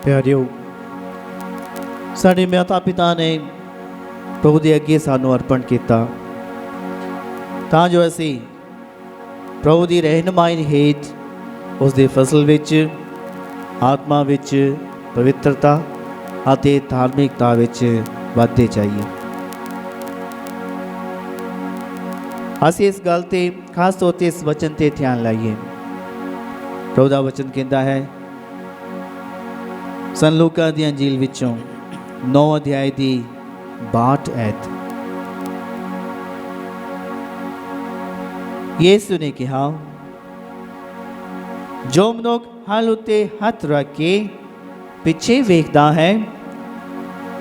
ਪਿਆਰਿਓ, ਸਾਡੇ ਮਾਤਾ ਪਿਤਾ ਨੇ ਪ੍ਰਭੂ ਦੇ ਅੱਗੇ ਸਾਨੂੰ ਅਰਪਣ ਕੀਤਾ ਤਾਂ ਜੋ ਅਸੀਂ ਪ੍ਰਭੂ ਦੀ ਰਹਿਨੁਮਾਈ ਹੇਠ ਉਸ ਦੇ ਫਸਲ ਵਿੱਚ ਆਤਮਾ ਵਿੱਚ ਪਵਿੱਤਰਤਾ ਅਤੇ ਧਾਰਮਿਕਤਾ ਵਿੱਚ ਵੱਧਦੇ ਜਾਈਏ। ਅਸੀਂ ਇਸ ਗੱਲ ਤੇ ਖਾਸ ਤੌਰ ਤੇ ਇਸ ਵਚਨ ਤੇ ਧਿਆਨ ਲਾਈਏ। ਪ੍ਰਭੂ ਦਾ ਵਚਨ ਕਹਿੰਦਾ ਹੈ ਸਨ ਲੂਕਾ ਦੀ ਅੰਜੀਲ ਵਿੱਚੋਂ 9 ਅਧਿਆਇ ਦੀ 62 ਐਤ, ਯਿਸੂ ਨੇ ਕਿਹਾ, ਜੋ ਮਨੁੱਖ ਹਲ ਉੱਤੇ ਹੱਥ ਰੱਖ ਕੇ ਪਿੱਛੇ ਵੇਖਦਾ ਹੈ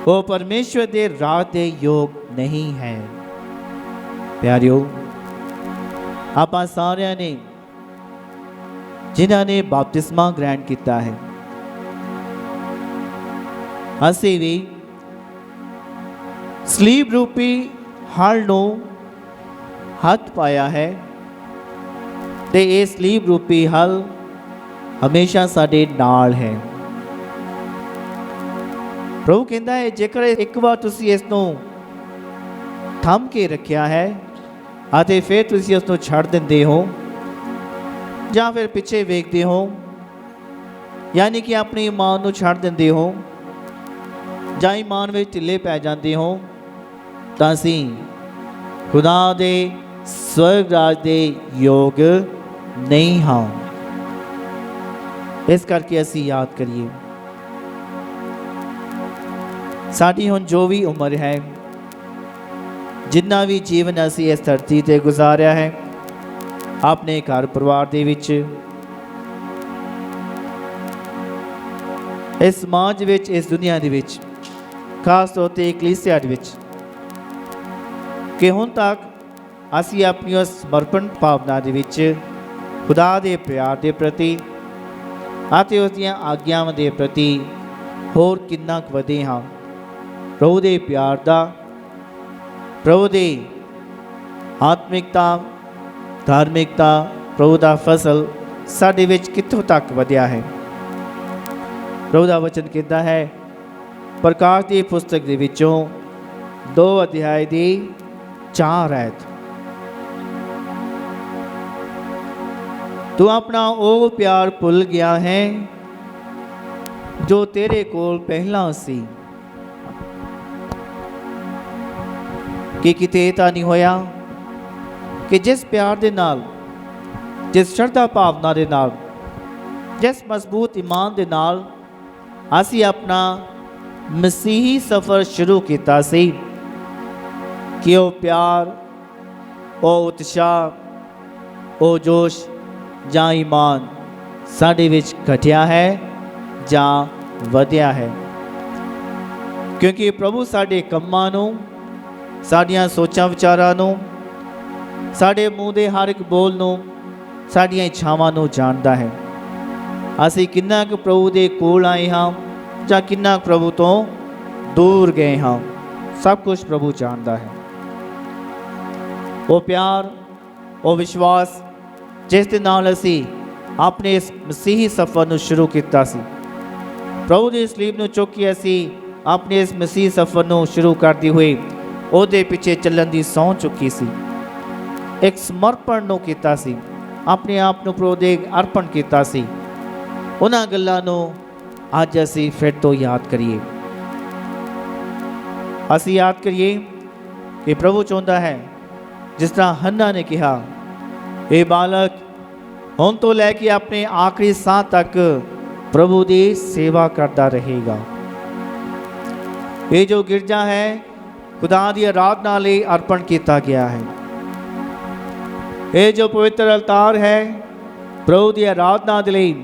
ਉਹ ਪਰਮੇਸ਼ਵਰ ਦੇ ਰਾਹ ਦੇ ਯੋਗ ਨਹੀਂ ਹੈ। ਪਿਆਰਿਓ, ਆਪਾਂ ਸਾਰਿਆਂ ਨੇ ਜਿਨ੍ਹਾਂ ਨੇ ਬਪਤਿਸਮਾ ਗ੍ਰਹਿਣ ਕੀਤਾ ਹੈ, ਅਸੀਂ ਵੀ ਸਲੀਬ ਰੂਪੀ ਹਲ ਨੂੰ ਹੱਥ ਪਾਇਆ ਹੈ ਤੇ ਇਹ ਸਲੀਬ ਰੂਪੀ ਹਲ ਹਮੇਸ਼ਾ ਸਾਡੇ ਨਾਲ ਹੈ। ਪ੍ਰਭੂ ਕਹਿੰਦਾ ਹੈ ਜੇਕਰ ਇੱਕ ਵਾਰ ਤੁਸੀਂ ਇਸ ਨੂੰ ਥੰਮ ਕੇ ਰੱਖਿਆ ਹੈ ਅਤੇ ਫਿਰ ਤੁਸੀਂ ਉਸ ਨੂੰ ਛੱਡ ਦਿੰਦੇ ਹੋ ਜਾਂ ਫਿਰ ਪਿੱਛੇ ਵੇਖਦੇ ਹੋ, ਯਾਨੀ ਕਿ ਆਪਣੀ ਇਮਾਨ ਨੂੰ ਛੱਡ ਦਿੰਦੇ ਹੋ ਜਾਂ ਇਮਾਨ ਵਿੱਚ ਢਿੱਲੇ ਪੈ ਜਾਂਦੇ ਹੋ, ਤਾਂ ਅਸੀਂ ਖੁਦਾ ਦੇ ਸਵਰਗ ਰਾਜ ਦੇ ਯੋਗ ਨਹੀਂ ਹਾਂ। ਇਸ ਕਰਕੇ ਅਸੀਂ ਯਾਦ ਕਰੀਏ, ਸਾਡੀ ਹੁਣ ਜੋ ਵੀ ਉਮਰ ਹੈ, ਜਿੰਨਾ ਵੀ ਜੀਵਨ ਅਸੀਂ ਇਸ ਧਰਤੀ ਤੇ ਗੁਜ਼ਾਰਿਆ ਹੈ, ਆਪਣੇ ਘਰ ਪਰਿਵਾਰ ਦੇ ਵਿੱਚ, ਇਸ ਸਮਾਜ ਵਿੱਚ, ਇਸ ਦੁਨੀਆ ਦੇ ਵਿੱਚ, ਖਾਸ ਤੌਰ ਤੇ ਕਲੀਸਿਆ ਦੇ ਵਿੱਚ, ਕਿ ਹੁਣ ਤੱਕ ਅਸੀਂ ਆਪਣੀ ਉਸ ਸਮਰਪਣ ਭਾਵਨਾ ਦੇ ਵਿੱਚ ਖੁਦਾ ਦੇ ਪਿਆਰ ਦੇ ਪ੍ਰਤੀ ਅਤੇ ਉਸ ਦੀਆਂ ਆਗਿਆਵਾਂ ਦੇ ਪ੍ਰਤੀ ਹੋਰ ਕਿੰਨਾ ਕੁ ਵਧੇ ਹਾਂ। ਪ੍ਰਭੂ ਦੇ ਪਿਆਰ ਦਾ, ਪ੍ਰਭੂ ਦੇ ਆਤਮਿਕਤਾ, ਧਾਰਮਿਕਤਾ, ਪ੍ਰਭੂ ਦਾ ਫਸਲ ਸਾਡੇ ਵਿੱਚ ਕਿੱਥੋਂ ਤੱਕ ਵਧਿਆ ਹੈ। ਪ੍ਰਭੂ ਦਾ ਵਚਨ ਕਹਿੰਦਾ ਹੈ ਪ੍ਰਕਾਸ਼ ਦੀ ਪੁਸਤਕ ਦੇ ਵਿੱਚੋਂ 2 ਅਧਿਆਇ ਦੀ 4 ਐਤ, ਤੂੰ ਆਪਣਾ ਉਹ ਪਿਆਰ ਭੁੱਲ ਗਿਆ ਹੈ ਜੋ ਤੇਰੇ ਕੋਲ ਪਹਿਲਾਂ ਸੀ। ਕਿ ਕਿਤੇ ਤਾਂ ਨਹੀਂ ਹੋਇਆ ਕਿ ਜਿਸ ਪਿਆਰ ਦੇ ਨਾਲ, ਜਿਸ ਸ਼ਰਧਾ ਭਾਵਨਾ ਦੇ ਨਾਲ, ਜਿਸ ਮਜ਼ਬੂਤ ਈਮਾਨ ਦੇ ਨਾਲ ਅਸੀਂ ਆਪਣਾ ਮਸੀਹੀ ਸਫ਼ਰ ਸ਼ੁਰੂ ਕੀਤਾ ਸੀ, ਕਿ ਉਹ ਪਿਆਰ, ਉਹ ਉਤਸ਼ਾਹ, ਉਹ ਜੋਸ਼ ਜਾਂ ਈਮਾਨ ਸਾਡੇ ਵਿੱਚ ਘਟਿਆ ਹੈ ਜਾਂ ਵਧਿਆ ਹੈ। ਕਿਉਂਕਿ ਪ੍ਰਭੂ ਸਾਡੇ ਕੰਮਾਂ ਨੂੰ, ਸਾਡੀਆਂ ਸੋਚਾਂ ਵਿਚਾਰਾਂ ਨੂੰ, ਸਾਡੇ ਮੂੰਹ ਦੇ ਹਰ ਇੱਕ ਬੋਲ ਨੂੰ, ਸਾਡੀਆਂ ਇੱਛਾਵਾਂ ਨੂੰ ਜਾਣਦਾ ਹੈ। ਅਸੀਂ ਕਿੰਨਾ ਕੁ ਪ੍ਰਭੂ ਦੇ ਕੋਲ ਆਏ ਹਾਂ ਜਾਂ ਕਿੰਨਾ ਪ੍ਰਭੂ ਤੋਂ ਦੂਰ ਗਏ ਹਾਂ, ਸਭ ਕੁਝ ਪ੍ਰਭੂ ਜਾਣਦਾ ਹੈ। ਉਹ ਪਿਆਰ, ਉਹ ਵਿਸ਼ਵਾਸ ਜਿਸ ਦੇ ਨਾਲ ਅਸੀਂ ਆਪਣੇ ਇਸ ਮਸੀਹੀ ਸਫ਼ਰ ਨੂੰ ਸ਼ੁਰੂ ਕੀਤਾ ਸੀ, ਪ੍ਰਭੂ ਦੀ ਸਲੀਬ ਨੂੰ ਚੁੱਕ ਕੇ ਅਸੀਂ ਆਪਣੇ ਇਸ ਮਸੀਹੀ ਸਫ਼ਰ ਨੂੰ ਸ਼ੁਰੂ ਕਰਦੇ ਹੋਏ ਉਹਦੇ ਪਿੱਛੇ ਚੱਲਣ ਦੀ ਸਹੁੰ ਚੁੱਕੀ ਸੀ, ਇੱਕ ਸਮਰਪਣ ਨੂੰ ਕੀਤਾ ਸੀ, ਆਪਣੇ ਆਪ ਨੂੰ ਪ੍ਰਭੂ ਦੇ ਅਰਪਣ ਕੀਤਾ ਸੀ। ਉਹਨਾਂ ਗੱਲਾਂ ਨੂੰ ਅੱਜ ਅਸੀਂ ਫਿਰ ਤੋਂ ਯਾਦ ਕਰੀਏ। ਅਸੀਂ ਯਾਦ ਕਰੀਏ ਕਿ ਪ੍ਰਭੂ ਚਾਹੁੰਦਾ ਹੈ, ਜਿਸ ਤਰ੍ਹਾਂ ਹੰਨਾ ਨੇ ਕਿਹਾ, ਇਹ ਬਾਲਕ ਹੁਣ ਤੋਂ ਲੈ ਕੇ ਆਪਣੇ ਆਖਰੀ ਸਾਹ ਤੱਕ ਪ੍ਰਭੂ ਦੀ ਸੇਵਾ ਕਰਦਾ ਰਹੇਗਾ। ਇਹ ਜੋ ਗਿਰਜਾ ਹੈ ਖੁਦਾ ਦੀ ਆਰਾਧਨਾ ਲਈ ਅਰਪਣ ਕੀਤਾ ਗਿਆ ਹੈ। ਇਹ ਜੋ ਪਵਿੱਤਰ ਅਲਤਾਰ ਹੈ ਪ੍ਰਭੂ ਦੀ ਆਰਾਧਨਾ ਦੇ ਲਈ,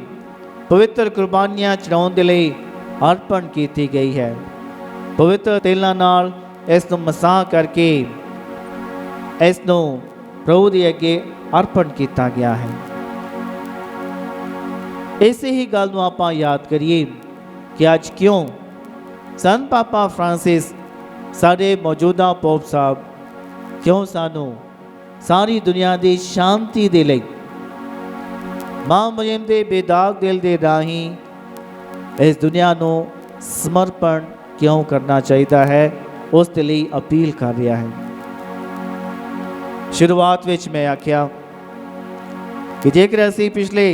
ਪਵਿੱਤਰ ਕੁਰਬਾਨੀਆਂ ਚੜਾਉਣ ਦੇ ਲਈ ਅਰਪਣ ਕੀਤੀ ਗਈ ਹੈ। ਪਵਿੱਤਰ ਤੇਲਾਂ ਨਾਲ ਇਸ ਨੂੰ ਮਸਾਹ ਕਰਕੇ ਇਸ ਨੂੰ ਪ੍ਰਭੂ ਦੇ ਅੱਗੇ ਅਰਪਣ ਕੀਤਾ ਗਿਆ ਹੈ। ਇਸੇ ਹੀ ਗੱਲ ਨੂੰ ਆਪਾਂ ਯਾਦ ਕਰੀਏ ਕਿ ਅੱਜ ਕਿਉਂ ਸੰਤ ਪਾਪਾ ਫਰਾਂਸਿਸ, ਸਾਡੇ ਮੌਜੂਦਾ ਪੋਪ ਸਾਹਿਬ, ਕਿਉਂ ਸਾਨੂੰ ਸਾਰੀ ਦੁਨੀਆ ਦੀ ਸ਼ਾਂਤੀ ਦੇ ਲਈ ਮਾਂ ਮਰੀਮ ਦੇ ਬੇਦਾਗ ਦਿਲ ਦੇ ਰਾਹੀਂ ਇਸ ਦੁਨੀਆ ਨੂੰ ਸਮਰਪਣ ਕਿਉਂ ਕਰਨਾ ਚਾਹੀਦਾ ਹੈ, ਉਸ ਦੇ ਲਈ ਅਪੀਲ ਕਰ ਰਿਹਾ ਹੈ। ਸ਼ੁਰੂਆਤ ਵਿੱਚ ਮੈਂ ਆਖਿਆ ਕਿ ਜੇਕਰ ਅਸੀਂ ਪਿਛਲੇ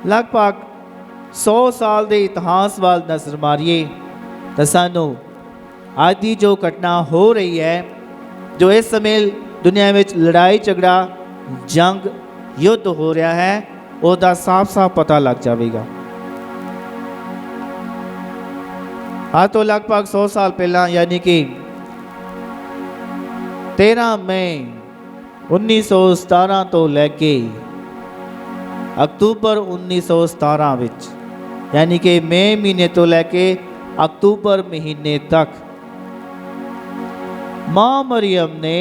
ਲਗਭਗ 100 ਸਾਲ ਦੇ ਇਤਿਹਾਸ ਵੱਲ ਨਜ਼ਰ ਮਾਰੀਏ ਤਾਂ ਸਾਨੂੰ ਅੱਜ ਦੀ ਜੋ ਘਟਨਾ ਹੋ ਰਹੀ ਹੈ, ਜੋ ਇਸ ਸਮੇਂ ਦੁਨੀਆ ਵਿੱਚ ਲੜਾਈ ਝਗੜਾ ਜੰਗ ਯੁੱਧ ਹੋ ਰਿਹਾ ਹੈ, ਉਹਦਾ ਸਾਫ਼-ਸਾਫ਼ ਪਤਾ ਲੱਗ ਜਾਵੇਗਾ। आज तो लगभग 100 साल पहला यानी कि 13 मई 1917 तो लैके अक्तूबर 1917 विच यानी कि मई महीने तो लैके अक्तूबर महीने तक मां मरियम ने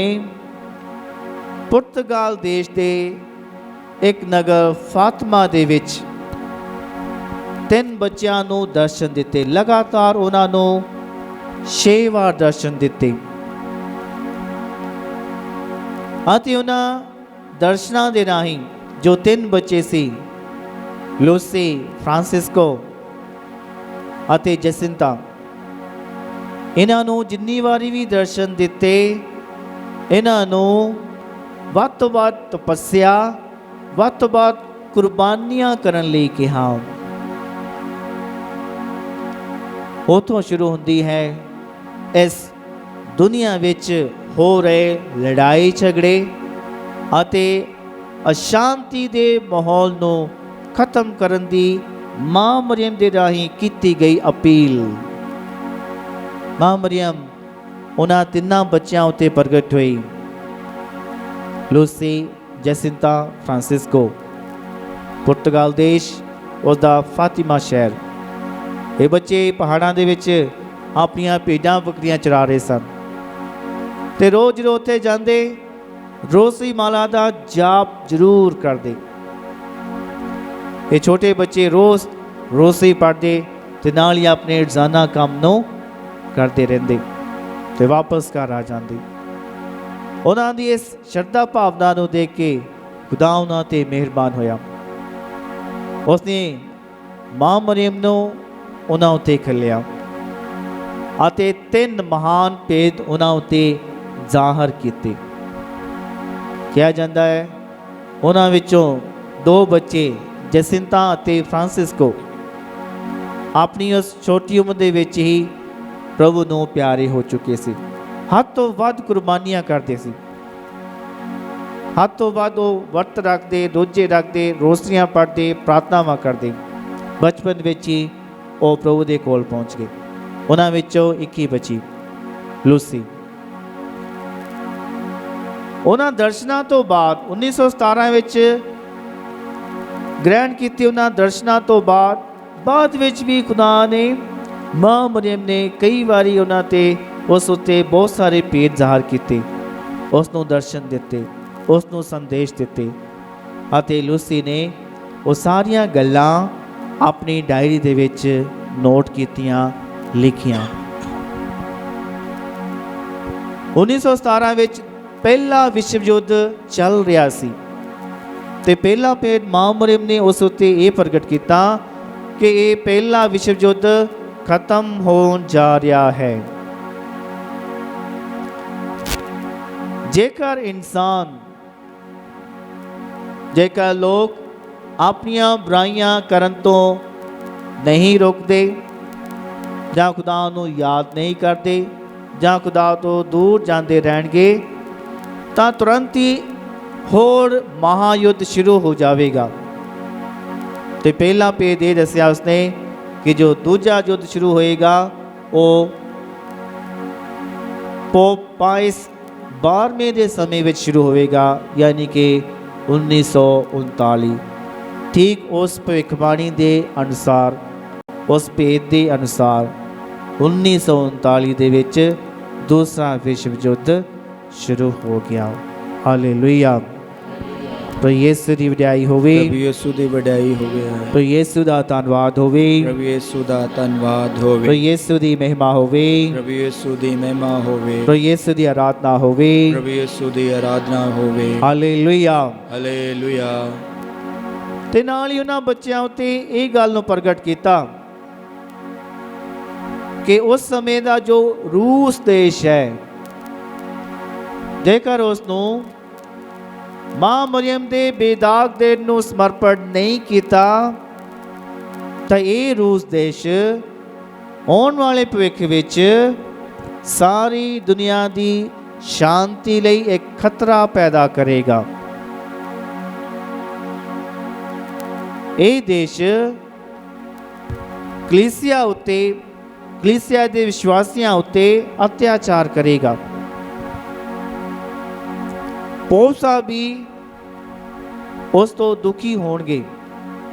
पुर्तगाल देश के एक नगर फातिमा दे विच 3 ਬੱਚਿਆਂ ਨੂੰ ਦਰਸ਼ਨ ਦਿੱਤੇ। ਲਗਾਤਾਰ ਉਹਨਾਂ ਨੂੰ 6 ਵਾਰ ਦਰਸ਼ਨ ਦਿੱਤੇ ਅਤੇ ਉਹਨਾਂ ਦਰਸ਼ਨਾਂ ਦੇ ਰਾਹੀਂ ਜੋ 3 ਬੱਚੇ ਸੀ, ਲੂਸੀ, ਫ੍ਰਾਂਸਿਸਕੋ ਅਤੇ ਜਸਿੰਤਾ, ਇਹਨਾਂ ਨੂੰ ਜਿੰਨੀ ਵਾਰੀ ਵੀ ਦਰਸ਼ਨ ਦਿੱਤੇ, ਇਹਨਾਂ ਨੂੰ ਵੱਧ ਤੋਂ ਵੱਧ ਤਪੱਸਿਆ, ਵੱਧ ਤੋਂ ਵੱਧ ਕੁਰਬਾਨੀਆਂ ਕਰਨ ਲਈ ਕਿਹਾ। ਉੱਥੋਂ ਸ਼ੁਰੂ ਹੁੰਦੀ ਹੈ ਇਸ ਦੁਨੀਆ ਵਿੱਚ ਹੋ ਰਹੇ ਲੜਾਈ ਝਗੜੇ ਅਤੇ ਅਸ਼ਾਂਤੀ ਦੇ ਮਾਹੌਲ ਨੂੰ ਖਤਮ ਕਰਨ ਦੀ ਮਾਂ ਮਰੀਮ ਦੇ ਰਾਹੀਂ ਕੀਤੀ ਗਈ ਅਪੀਲ। ਮਾਂ ਮਰੀਮ ਉਹਨਾਂ 3 ਬੱਚਿਆਂ ਉੱਤੇ ਪ੍ਰਗਟ ਹੋਈ, ਲੂਸੀ, ਜਸਿੰਤਾ, ਫ੍ਰਾਂਸਿਸਕੋ। ਪੁਰਤਗਾਲ ਦੇਸ਼, ਉਸਦਾ ਫਾਤਿਮਾ ਸ਼ਹਿਰ। ਇਹ ਬੱਚੇ ਪਹਾੜਾਂ ਦੇ ਵਿੱਚ ਆਪਣੀਆਂ ਭੇਡਾਂ ਬੱਕਰੀਆਂ ਚਰਾ ਰਹੇ ਸਨ ਤੇ ਰੋਜ਼ ਜਦੋਂ ਉੱਥੇ ਜਾਂਦੇ ਰੋਜ਼ੀ ਮਾਲਾ ਦਾ ਜਾਪ ਜ਼ਰੂਰ ਕਰਦੇ। ਇਹ ਛੋਟੇ ਬੱਚੇ ਰੋਜ਼ ਰੋਜ਼ੀ ਪੜ੍ਹਦੇ ਤੇ ਨਾਲ ਹੀ ਆਪਣੇ ਰੋਜ਼ਾਨਾ ਕੰਮ ਨੂੰ ਕਰਦੇ ਰਹਿੰਦੇ ਤੇ ਵਾਪਸ ਘਰ ਆ ਜਾਂਦੇ। ਉਹਨਾਂ ਦੀ ਇਸ ਸ਼ਰਧਾ ਭਾਵਨਾ ਨੂੰ ਦੇਖ ਕੇ ਖੁਦਾ ਉਹਨਾਂ ਤੇ ਮਿਹਰਬਾਨ ਹੋਇਆ। ਉਸਨੇ ਮਾਂ ਮਰੀਮ ਨੂੰ ਉਹਨਾਂ ਉੱਤੇ ਖੱਲਿਆ ਅਤੇ 3 ਮਹਾਨ ਭੇਦ ਉਹਨਾਂ ਉੱਤੇ ਜ਼ਾਹਰ ਕੀਤੇ। ਕਿਹਾ ਜਾਂਦਾ ਹੈ ਉਹਨਾਂ ਵਿੱਚੋਂ 2 ਬੱਚੇ ਜਸਿੰਤਾ ਅਤੇ ਫ੍ਰਾਂਸਿਸਕੋ ਆਪਣੀ ਉਸ ਛੋਟੀ ਉਮਰ ਦੇ ਵਿੱਚ ਹੀ ਪ੍ਰਭੂ ਨੂੰ ਪਿਆਰੇ ਹੋ ਚੁੱਕੇ ਸੀ। ਹੱਦ ਤੋਂ ਵੱਧ ਕੁਰਬਾਨੀਆਂ ਕਰਦੇ ਸੀ, ਹੱਦ ਤੋਂ ਵੱਧ ਉਹ ਵਰਤ ਰੱਖਦੇ, ਰੋਜ਼ੇ ਰੱਖਦੇ, ਰੋਜ਼ਰੀਆਂ ਪੜ੍ਹਦੇ, ਪ੍ਰਾਰਥਨਾਵਾਂ ਕਰਦੇ। ਬਚਪਨ ਵਿੱਚ ਹੀ ਉਹ ਪ੍ਰਭੂ ਦੇ ਕੋਲ ਪਹੁੰਚ ਗਏ। ਉਹਨਾਂ ਵਿੱਚੋਂ ਇੱਕ ਹੀ ਬਚੀ, ਲੂਸੀ। ਉਹਨਾਂ ਦਰਸ਼ਨਾਂ ਤੋਂ ਬਾਅਦ 1917 ਵਿੱਚ ਗ੍ਰਹਿਣ ਕੀਤੀ। ਉਹਨਾਂ ਦਰਸ਼ਨਾਂ ਤੋਂ ਬਾਅਦ ਵਿੱਚ ਵੀ ਖੁਦਾ ਨੇ, ਮਾਂ ਮਰੀਮ ਨੇ ਕਈ ਵਾਰੀ ਉਹਨਾਂ ਤੇ ਉਸ ਉੱਤੇ ਬਹੁਤ ਸਾਰੇ ਭੇਦ ਜ਼ਾਹਰ ਕੀਤੇ, ਉਸ ਨੂੰ ਦਰਸ਼ਨ ਦਿੱਤੇ, ਉਸ ਨੂੰ ਸੰਦੇਸ਼ ਦਿੱਤੇ ਅਤੇ ਲੂਸੀ ਨੇ ਉਹ ਸਾਰੀਆਂ ਗੱਲਾਂ ਆਪਣੀ ਡਾਇਰੀ ਦੇ ਵਿੱਚ ਨੋਟ ਕੀਤੀਆਂ, ਲਿਖੀਆਂ। 1917 ਵਿੱਚ ਪਹਿਲਾ ਵਿਸ਼ਵ ਯੁੱਧ ਚੱਲ ਰਿਹਾ ਸੀ ਤੇ ਪਹਿਲਾ ਭੇਦ ਮਾਂ ਮਰੀਮ ਨੇ ਉਸ ਉੱਤੇ ਇਹ ਪ੍ਰਗਟ ਕੀਤਾ ਕਿ ਇਹ ਪਹਿਲਾ ਵਿਸ਼ਵ ਯੁੱਧ ਖਤਮ ਹੋਣ ਜਾ ਰਿਹਾ ਹੈ। ਜੇਕਰ ਲੋਕ ਆਪਣੀਆਂ ਬੁਰਾਈਆਂ ਕਰਨ ਤੋਂ ਨਹੀਂ ਰੁਕਦੇ ਜਾਂ ਖੁਦਾ ਨੂੰ ਯਾਦ ਨਹੀਂ ਕਰਦੇ ਜਾਂ ਖੁਦਾ ਤੋਂ ਦੂਰ ਜਾਂਦੇ ਰਹਿਣਗੇ ਤਾਂ ਤੁਰੰਤ ਹੀ ਹੋਰ ਮਹਾਯੁੱਧ ਸ਼ੁਰੂ ਹੋ ਜਾਵੇਗਾ। ਤੇ ਪਹਿਲਾ ਭੇਦ ਇਹ ਦੱਸਿਆ ਉਸਨੇ ਕਿ ਜੋ ਦੂਜਾ ਯੁੱਧ ਸ਼ੁਰੂ ਹੋਏਗਾ ਉਹ ਪੋਪ ਪਾਇਸ 12ਵੇਂ ਦੇ ਸਮੇਂ ਵਿੱਚ ਸ਼ੁਰੂ ਹੋਵੇਗਾ, ਯਾਨੀ ਕਿ 1939। ਠੀਕ ਉਸ ਭਵਿੱਖਬਾਣੀ ਦੇ ਅਨੁਸਾਰ, ਉਸ ਭੇਦ ਦੇ ਅਨੁਸਾਰ 1939 ਦੇ ਵਿੱਚ ਦੂਸਰਾ ਵਿਸ਼ਵ ਯੁੱਧ ਸ਼ੁਰੂ ਹੋ ਗਿਆ। ਹਾਲੇਲੂਇਆ। ਪ੍ਰਭੂ ਯਿਸੂ ਦੀ ਵਡਿਆਈ ਹੋਵੇ, ਪ੍ਰਭੂ ਯਿਸੂ ਦੀ ਵਡਿਆਈ ਹੋਵੇ, ਪ੍ਰਭੂ ਯਿਸੂ ਦਾ ਧੰਨਵਾਦ ਹੋਵੇ, ਪ੍ਰਭੂ ਯਿਸੂ ਦਾ ਧੰਨਵਾਦ ਹੋਵੇ, ਪ੍ਰਭੂ ਯਿਸੂ ਦੀ ਮਹਿਮਾ ਹੋਵੇ, ਪ੍ਰਭੂ ਯਿਸੂ ਦੀ ਮਹਿਮਾ ਹੋਵੇ, ਪ੍ਰਭੂ ਯਿਸੂ ਦੀ ਆਰਾਧਨਾ ਹੋਵੇ, ਪ੍ਰਭੂ ਯਿਸੂ ਦੀ ਆਰਾਧਨਾ ਹੋਵੇ। ਹਾਲੇਲੂਇਆ। ਹਾਲੇਲੂਇਆ। ਤੇ ਨਾਲ ਹੀ ਉਹਨਾਂ ਬੱਚਿਆਂ ਉੱਤੇ ਇਹ ਗੱਲ ਨੂੰ ਪ੍ਰਗਟ ਕੀਤਾ ਕਿ ਉਸ ਸਮੇਂ ਦਾ ਜੋ ਰੂਸ ਦੇਸ਼ ਹੈ, ਜੇਕਰ ਉਸ ਨੂੰ ਮਾਂ ਮਰੀਮ ਦੇ ਬੇਦਾਗ ਦੇਣ ਨੂੰ ਸਮਰਪਣ ਨਹੀਂ ਕੀਤਾ ਤਾਂ ਇਹ ਰੂਸ ਦੇਸ਼ ਆਉਣ ਵਾਲੇ ਭਵਿੱਖ ਵਿੱਚ ਸਾਰੀ ਦੁਨੀਆ ਦੀ ਸ਼ਾਂਤੀ ਲਈ ਇੱਕ ਖਤਰਾ ਪੈਦਾ ਕਰੇਗਾ। ਇਹ ਦੇਸ਼ ਕਲੀਸਿਆ ਉੱਤੇ, ਕਲੀਸਿਆ ਦੇ ਵਿਸ਼ਵਾਸੀਆਂ ਉੱਤੇ ਅਤਿਆਚਾਰ ਕਰੇਗਾ। ਪੋਪ ਸਾਹਿਬ ਵੀ ਉਸ ਤੋਂ ਦੁਖੀ ਹੋਣਗੇ।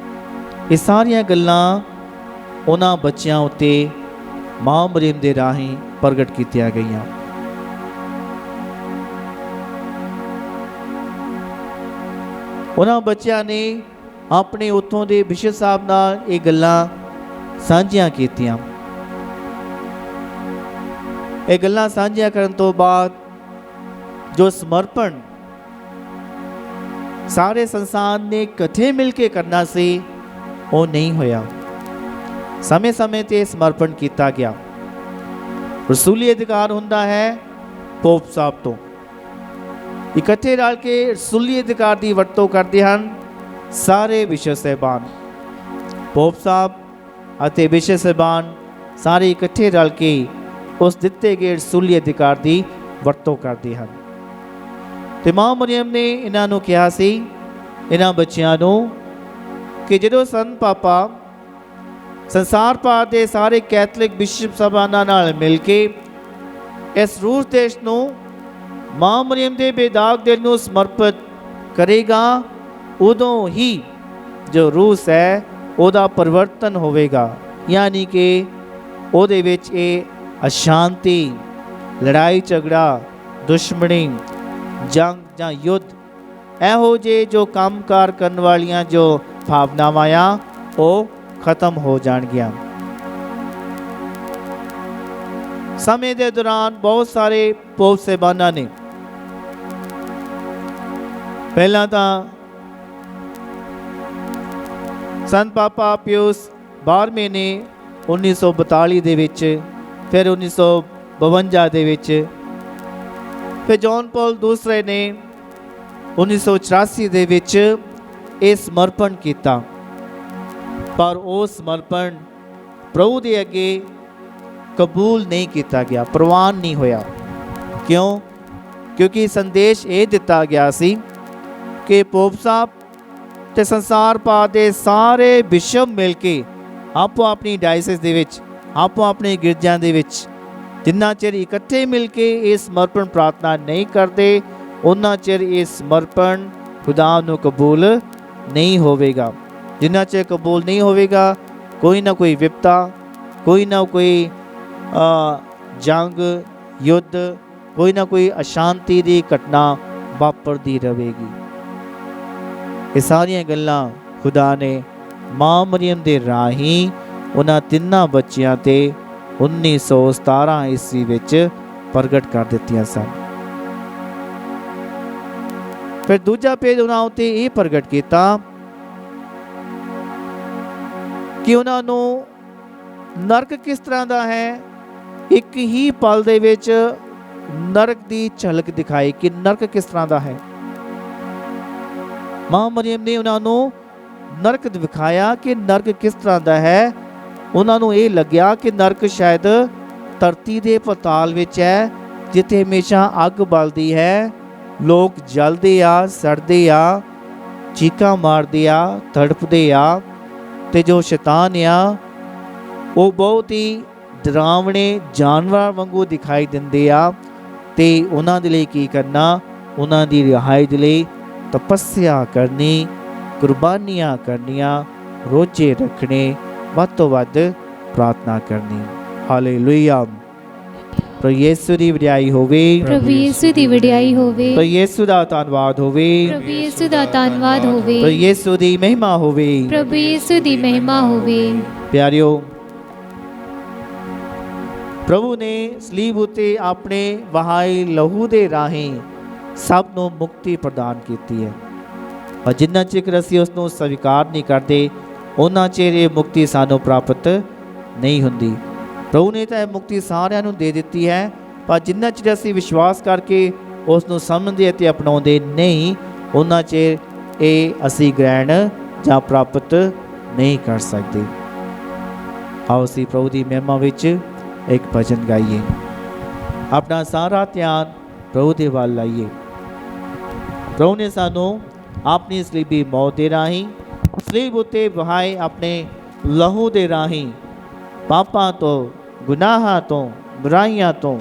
ਇਹ ਸਾਰੀਆਂ ਗੱਲਾਂ ਉਹਨਾਂ ਬੱਚਿਆਂ ਉੱਤੇ ਮਾਂ ਮਰੀਮ ਦੇ ਰਾਹੀਂ ਪ੍ਰਗਟ ਕੀਤੀਆਂ ਗਈਆਂ। ਉਹਨਾਂ ਬੱਚਿਆਂ ਨੇ ਆਪਣੇ ਉੱਥੋਂ ਦੇ ਬਿਸ਼ਪ ਸਾਹਿਬ ਨਾਲ ਇਹ ਗੱਲਾਂ ਸਾਂਝੀਆਂ ਕੀਤੀਆਂ। ਇਹ ਗੱਲਾਂ ਸਾਂਝੀਆਂ ਕਰਨ ਤੋਂ ਬਾਅਦ ਜੋ ਸਮਰਪਣ ਸਾਰੇ ਸੰਸਾਰ ਨੇ ਇਕੱਠੇ ਮਿਲ ਕੇ ਕਰਨਾ ਸੀ, ਉਹ ਨਹੀਂ ਹੋਇਆ। ਸਮੇਂ ਸਮੇਂ ਤੇ ਸਮਰਪਣ ਕੀਤਾ ਗਿਆ। ਰਸੂਲੀ ਅਧਿਕਾਰ ਹੁੰਦਾ ਹੈ ਪੋਪ ਸਾਹਿਬ ਤੋਂ। ਇਕੱਠੇ ਰਲ ਕੇ ਰਸੂਲੀ ਅਧਿਕਾਰ ਦੀ ਵਰਤੋਂ ਕਰਦੇ ਹਨ ਸਾਰੇ ਬਿਸ਼ਪ ਸਾਹਿਬਾਨ। ਪੋਪ ਸਾਹਿਬ ਅਤੇ ਬਿਸ਼ਪ ਸਾਹਿਬਾਨ ਸਾਰੇ ਇਕੱਠੇ ਰਲ ਕੇ ਉਸ ਦਿੱਤੇ ਗਏ ਰਸੂਲੀ ਅਧਿਕਾਰ ਦੀ ਵਰਤੋਂ ਕਰਦੇ ਹਨ। ਤੇ ਮਾਂ ਮਰੀਮ ਨੇ ਇਹਨਾਂ ਨੂੰ ਕਿਹਾ ਸੀ, ਇਹਨਾਂ ਬੱਚਿਆਂ ਨੂੰ, ਕਿ ਜਦੋਂ ਸੰਤ ਪਾਪਾ ਸੰਸਾਰ ਭਰ ਦੇ ਸਾਰੇ ਕੈਥੋਲਿਕ ਬਿਸ਼ਪ ਸਾਹਿਬਾਨਾਂ ਨਾਲ ਮਿਲ ਕੇ ਇਸ ਰੂਸ ਦੇਸ਼ ਨੂੰ ਮਾਂ ਮਰੀਮ ਦੇ ਬੇਦਾਗ ਦਿਲ ਨੂੰ ਸਮਰਪਿਤ ਕਰੇਗਾ, ਉਦੋਂ ਹੀ ਜੋ ਰੂਸ ਹੈ ਉਹਦਾ ਪਰਿਵਰਤਨ ਹੋਵੇਗਾ। ਯਾਨੀ ਕਿ ਉਹਦੇ ਵਿੱਚ ਇਹ ਅਸ਼ਾਂਤੀ, ਲੜਾਈ ਝਗੜਾ, ਦੁਸ਼ਮਣੀ, ਜੰਗ ਜਾਂ ਯੁੱਧ, ਇਹੋ ਜਿਹੇ ਜੋ ਕੰਮਕਾਰ ਕਰਨ ਵਾਲੀਆਂ ਜੋ ਭਾਵਨਾਵਾਂ ਆ ਉਹ ਖਤਮ ਹੋ ਜਾਣਗੀਆਂ। ਸਮੇਂ ਦੇ ਦੌਰਾਨ ਬਹੁਤ ਸਾਰੇ ਪੋਪ ਸਾਹਿਬਾਨਾਂ ਨੇ ਪਹਿਲਾਂ ਤਾਂ ਸੰਤ ਪਾਪਾ ਪਿਊਸ 12ਵੇਂ ਨੇ 1942 ਦੇ ਵਿੱਚ, ਫਿਰ 1952 ਦੇ ਵਿੱਚ, ਫਿਰ ਜੌਨ ਪੌਲ ਦੂਸਰੇ ਨੇ 1984 ਦੇ ਵਿੱਚ ਇਹ ਸਮਰਪਣ ਕੀਤਾ। ਪਰ ਉਹ ਸਮਰਪਣ ਪ੍ਰਭੂ ਦੇ ਅੱਗੇ ਕਬੂਲ ਨਹੀਂ ਕੀਤਾ ਗਿਆ, ਪ੍ਰਵਾਨ ਨਹੀਂ ਹੋਇਆ। ਕਿਉਂ? ਕਿਉਂਕਿ ਸੰਦੇਸ਼ ਇਹ ਦਿੱਤਾ ਗਿਆ ਸੀ ਕਿ ਪੋਪ ਸਾਹਿਬ ਤੇ ਸੰਸਾਰ ਭਰ ਦੇ ਸਾਰੇ ਬਿਸ਼ਪ ਮਿਲ ਕੇ ਆਪੋ ਆਪਣੀ ਡਾਇਸਿਸ ਦੇ ਵਿੱਚ, ਆਪੋ ਆਪਣੇ ਗਿਰਜਾਂ ਦੇ ਵਿੱਚ ਜਿੰਨਾ ਚਿਰ ਇਕੱਠੇ ਮਿਲ ਕੇ ਇਹ ਸਮਰਪਣ ਪ੍ਰਾਰਥਨਾ ਨਹੀਂ ਕਰਦੇ, ਉਹਨਾਂ ਚਿਰ ਇਹ ਸਮਰਪਣ ਖੁਦਾ ਨੂੰ ਕਬੂਲ ਨਹੀਂ ਹੋਵੇਗਾ। ਜਿੰਨਾ ਚਿਰ ਕਬੂਲ ਨਹੀਂ ਹੋਵੇਗਾ, ਕੋਈ ਨਾ ਕੋਈ ਵਿਪਤਾ, ਕੋਈ ਨਾ ਕੋਈ ਜੰਗ, ਯੁੱਧ, ਕੋਈ ਨਾ ਕੋਈ ਅਸ਼ਾਂਤੀ ਦੀ ਘਟਨਾ ਵਾਪਰਦੀ ਰਹੇਗੀ। ਇਹ ਸਾਰੀਆਂ ਗੱਲਾਂ ਖੁਦਾ ਨੇ ਮਾਂ ਮਰੀਮ ਦੇ ਰਾਹੀਂ ਉਹਨਾਂ ਤਿੰਨਾਂ ਬੱਚਿਆਂ ਤੇ 1917 ਈਸਵੀ ਵਿੱਚ ਪ੍ਰਗਟ ਕਰ ਦਿੱਤੀਆਂ ਸਨ। ਫਿਰ ਦੂਜਾ ਪੇਜ ਉਹਨਾਂ ਉੱਤੇ ਇਹ ਪ੍ਰਗਟ ਕੀਤਾ ਕਿ ਉਹਨਾਂ ਨੂੰ ਨਰਕ ਕਿਸ ਤਰ੍ਹਾਂ ਦਾ ਹੈ। ਇੱਕ ਹੀ ਪਲ ਦੇ ਵਿੱਚ ਨਰਕ ਦੀ ਝਲਕ ਦਿਖਾਈ ਕਿ ਨਰਕ ਕਿਸ ਤਰ੍ਹਾਂ ਦਾ ਹੈ। ਮਾਂ ਮਰੀਮ ਨੇ ਉਹਨਾਂ ਨੂੰ ਨਰਕ ਦਿਖਾਇਆ ਕਿ ਨਰਕ ਕਿਸ ਤਰ੍ਹਾਂ ਦਾ ਹੈ। ਉਹਨਾਂ ਨੂੰ ਇਹ ਲੱਗਿਆ ਕਿ ਨਰਕ ਸ਼ਾਇਦ ਧਰਤੀ ਦੇ ਪਤਾਲ ਵਿੱਚ ਹੈ, ਜਿੱਥੇ ਹਮੇਸ਼ਾ ਅੱਗ ਬਲਦੀ ਹੈ, ਲੋਕ ਜਲਦੇ ਆ, ਸੜਦੇ ਆ, ਚੀਕਾਂ ਮਾਰਦੇ ਆ, ਤੜਪਦੇ ਆ, ਤੇ ਜੋ ਸ਼ੈਤਾਨ ਆ ਉਹ ਬਹੁਤ ਹੀ ਡਰਾਵਣੇ ਜਾਨਵਰਾਂ ਵਾਂਗੂ ਦਿਖਾਈ ਦਿੰਦੇ ਆ। ਤੇ ਉਹਨਾਂ ਦੇ ਲਈ ਕੀ ਕਰਨਾ? ਉਹਨਾਂ ਦੀ ਰਿਹਾਈ ਦੇ ਲਈ ਤਪੱਸਿਆ ਕਰਨੀ, ਕੁਰਬਾਨੀਆਂ ਕਰਨੀਆਂ, ਰੋਜ਼ੇ ਰੱਖਣੇ, ਵੱਧ ਤੋਂ ਵੱਧ ਪ੍ਰਾਰਥਨਾ ਕਰਨੀ। ਹਾਲੇਲੂਇਆ। ਪ੍ਰਭੂ ਯਿਸੂ ਦੀ ਵਡਿਆਈ ਹੋਵੇ, ਪ੍ਰਭੂ ਯਿਸੂ ਦੀ ਵਡਿਆਈ ਹੋਵੇ, ਪ੍ਰਭੂ ਯਿਸੂ ਦਾ ਧੰਨਵਾਦ ਹੋਵੇ, ਪ੍ਰਭੂ ਯਿਸੂ ਦਾ ਧੰਨਵਾਦ ਹੋਵੇ, ਪ੍ਰਭੂ ਯਿਸੂ ਦੀ ਮਹਿਮਾ ਹੋਵੇ, ਪ੍ਰਭੂ ਯਿਸੂ ਦੀ ਮਹਿਮਾ ਹੋਵੇ। ਪਿਆਰਿਓ, ਪ੍ਰਭੂ ਨੇ ਸਲੀਬ ਉਤੇ ਆਪਣੇ ਵਹਾਏ ਲਹੂ ਦੇ ਰਾਹੀਂ ਸਭ ਨੂੰ ਮੁਕਤੀ ਪ੍ਰਦਾਨ ਕੀਤੀ ਹੈ। ਪਰ ਜਿੰਨਾ ਚਿਰ ਅਸੀਂ ਉਸ ਨੂੰ ਸਵੀਕਾਰ ਨਹੀਂ ਕਰਦੇ, ਉਹਨਾਂ ਚਿਰ ਇਹ ਮੁਕਤੀ ਸਾਨੂੰ ਪ੍ਰਾਪਤ ਨਹੀਂ ਹੁੰਦੀ। ਪ੍ਰਭੂ ਨੇ ਤਾਂ ਇਹ ਮੁਕਤੀ ਸਾਰਿਆਂ ਨੂੰ ਦੇ ਦਿੱਤੀ ਹੈ, ਪਰ ਜਿੰਨਾ ਚਿਰ ਅਸੀਂ ਵਿਸ਼ਵਾਸ ਕਰਕੇ ਉਸ ਨੂੰ ਸਮਝਦੇ ਅਤੇ ਅਪਣਾਉਂਦੇ ਨਹੀਂ, ਉਹਨਾਂ ਚਿਰ ਇਹ ਅਸੀਂ ਗ੍ਰਹਿਣ ਜਾਂ ਪ੍ਰਾਪਤ ਨਹੀਂ ਕਰ ਸਕਦੇ। ਆਓ ਅਸੀਂ ਪ੍ਰਭੂ ਦੀ ਮਹਿਮਾ ਵਿੱਚ ਇੱਕ ਭਜਨ ਗਾਈਏ, ਆਪਣਾ ਸਾਰਾ ਧਿਆਨ ਪ੍ਰਭੂ ਦੇ ਵੱਲ ਲਾਈਏ। ਪ੍ਰਭੂ ਨੇ ਸਾਨੂੰ ਆਪਣੀ ਸਲੀਬੀ ਮੌਤ ਦੇ ਰਾਹੀਂ, ਸਲੀਬ ਉੱਤੇ ਵਹਾਏ ਆਪਣੇ ਲਹੂ ਦੇ ਰਾਹੀਂ ਪਾਪਾਂ ਤੋਂ, ਗੁਨਾਹਾਂ ਤੋਂ, ਬੁਰਾਈਆਂ ਤੋਂ,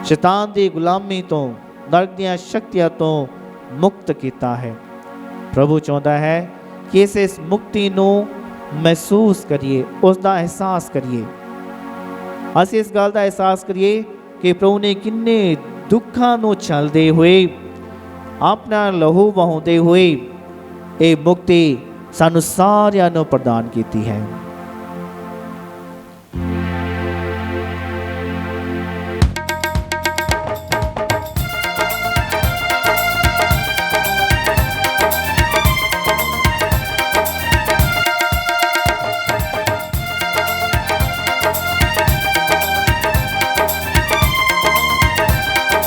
ਸ਼ੈਤਾਨ ਦੀ ਗੁਲਾਮੀ ਤੋਂ, ਨਰਕ ਦੀਆਂ ਸ਼ਕਤੀਆਂ ਤੋਂ ਮੁਕਤ ਕੀਤਾ ਹੈ। ਪ੍ਰਭੂ ਚਾਹੁੰਦਾ ਹੈ ਕਿ ਇਸ ਮੁਕਤੀ ਨੂੰ ਮਹਿਸੂਸ ਕਰੀਏ, ਉਸ ਦਾ ਅਹਿਸਾਸ ਕਰੀਏ। ਅਸੀਂ ਇਸ ਗੱਲ ਦਾ ਅਹਿਸਾਸ ਕਰੀਏ ਕਿ ਪ੍ਰਭੂ ਨੇ ਕਿੰਨੇ ਦੁੱਖਾਂ ਨੂੰ ਝੱਲਦੇ ਹੋਏ, ਆਪਣਾ ਲਹੂ ਵਹਾਉਂਦੇ ਹੋਏ ਇਹ ਮੁਕਤੀ ਸਾਨੂੰ ਸਾਰਿਆਂ ਨੂੰ ਪ੍ਰਦਾਨ ਕੀਤੀ ਹੈ।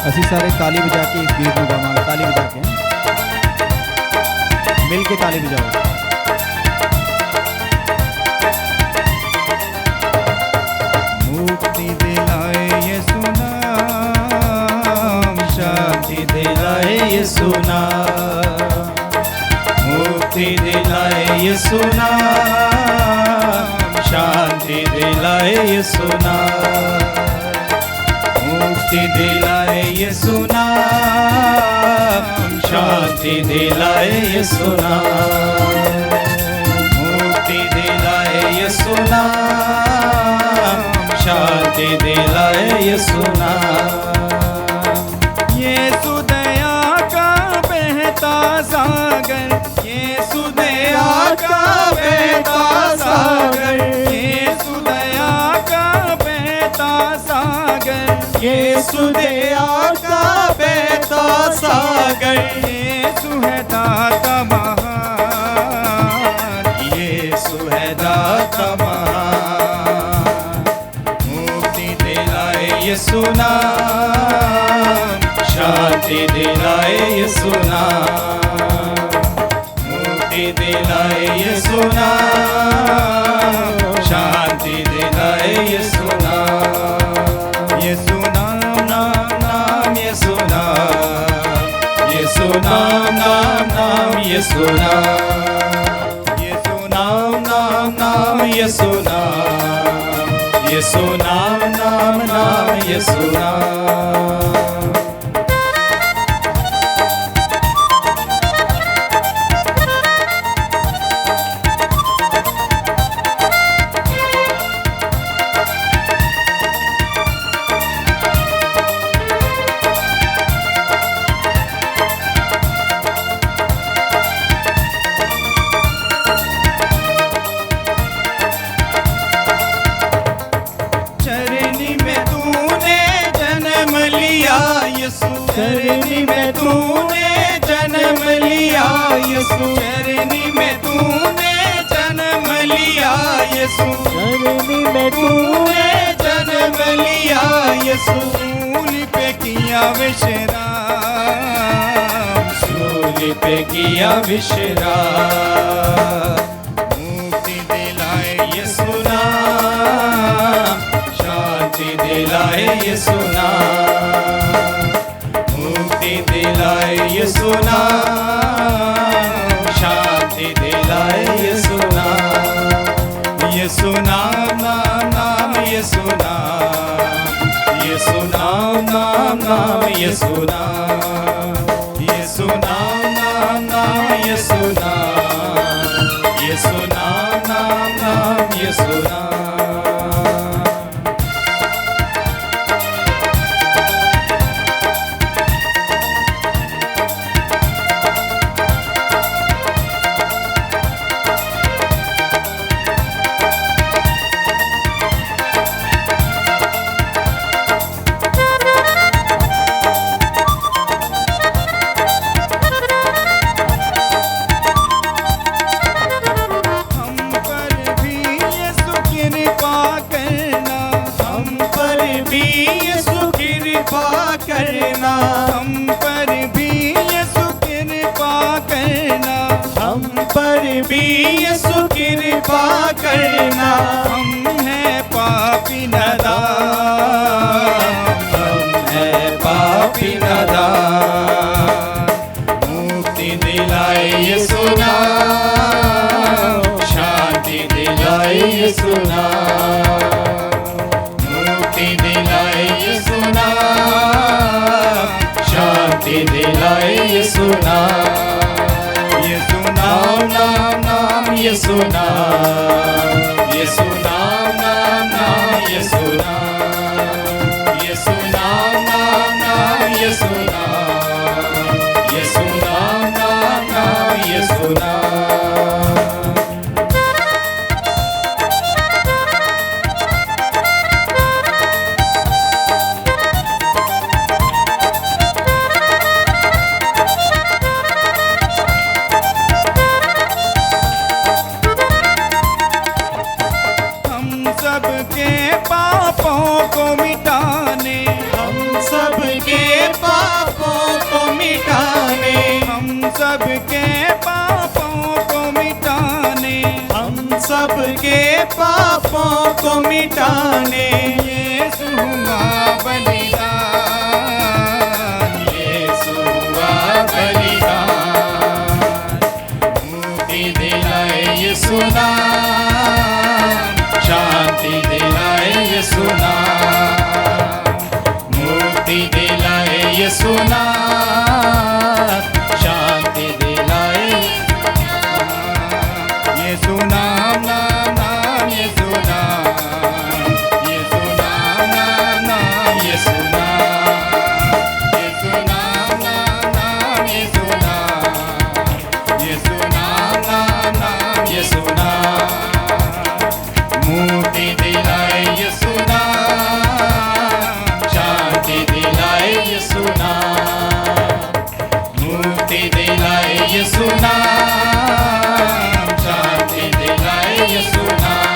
ਅਸੀਂ ਸਾਰੇ ਤਾਲੀ ਵਜਾ ਕੇ ਇਸ ਗੀਤ ਨੂੰ ਗਾਵਾਂਗੇ। ਤਾਲੀ ਵਜਾ ਕੇ ਮਿਲ ਕੇ ਤਾਲੀ ਵਜਾਓ। मुक्ति दिलाए यीशु नाम, शांति दिलाए यीशु नाम, मुक्ति दिलाए यीशु नाम, शांति दिलाए यीशु नाम, मुक्ति दिलाए यीशु नाम, शांति दिलाए यीशु नाम, मुक्ति दिलाए यीशु नाम, शांति दिलाए यीशु नाम। यीशु दया का बहता सागर, यीशु दया का बहता सागर, यीशु दया का बहता सागर, यीशु दया का बहता सागर, यीशु है दाता महान, यीशु है दाता महान, मुक्ति दिलाए यीशु नाम, शांति दिलाए यीशु नाम, मुक्ति दिलाए यीशु नाम, शांति दिलाए यीशु नाम। यीशु नाम नाम नाम यीशु नाम, यीशु नाम नाम नाम यीशु नाम, यीशु नाम नाम नाम यीशु नाम, यीशु नाम नाम नाम यीशु नाम। चरनी में तूने जन्म लिया यीशु, चरनी में तूने जन्म लिया यीशु, चरनी में तूने जन्म लिया यीशु, चरनी में तूने जन्म लिया यीशु, सूली पे किया विश्राम, सूली पे किया विश्राम, मुक्ति दिलाए यीशु नाम, शांति दिलाए यीशु नाम, मुक्ति दिलाए यीशु नाम, शांति दिलाए यीशु नाम। यीशु नाम नाम नाम यीशु नाम, यीशु नाम नाम नाम यीशु नाम, यीशु नाम नाम नाम यीशु नाम, यीशु नाम नाम नाम यीशु नाम। पर भी यीशु कृपा करना। हम हैं पापी नादान, हम हैं पापी नादान। मुक्ति दिलाए यीशु नाम, शांति दिलाए यीशु नाम। मुक्ति दिलाए यीशु नाम, शांति दिलाए यीशु नाम। यीशु नाम नाम नाम यीशु नाम, यीशु नाम नाम नाम यीशु नाम। यीशु नाम नाम नाम यीशु नाम, यीशु नाम नाम नाम यीशु नाम। हम सबके पापों को मिटाने, हम सबके पापों को मिटाने, हम सबके पापों को मिटाने, हम सबके पापों को मिटाने। यीशु हुआ बलिदान, यीशु हुआ बलिदान। मुक्ति दिलाए यीशु नाम, शांति दिलाए यीशु नाम। मुक्ति दिलाए यीशु नाम, शांति दिलाए यीशु नाम नाम नाम यीशु नाम। यीशु नाम नाम नाम यीशु नाम। यीशु नाम नाम नाम यीशु नाम। यीशु नाम नाम नाम यीशु नाम। मुक्ति दिलाए यीशु नाम, शांति दिलाए यीशु नाम। मुक्ति दिलाए यीशु नाम, शांति दिलाए यीशु नाम।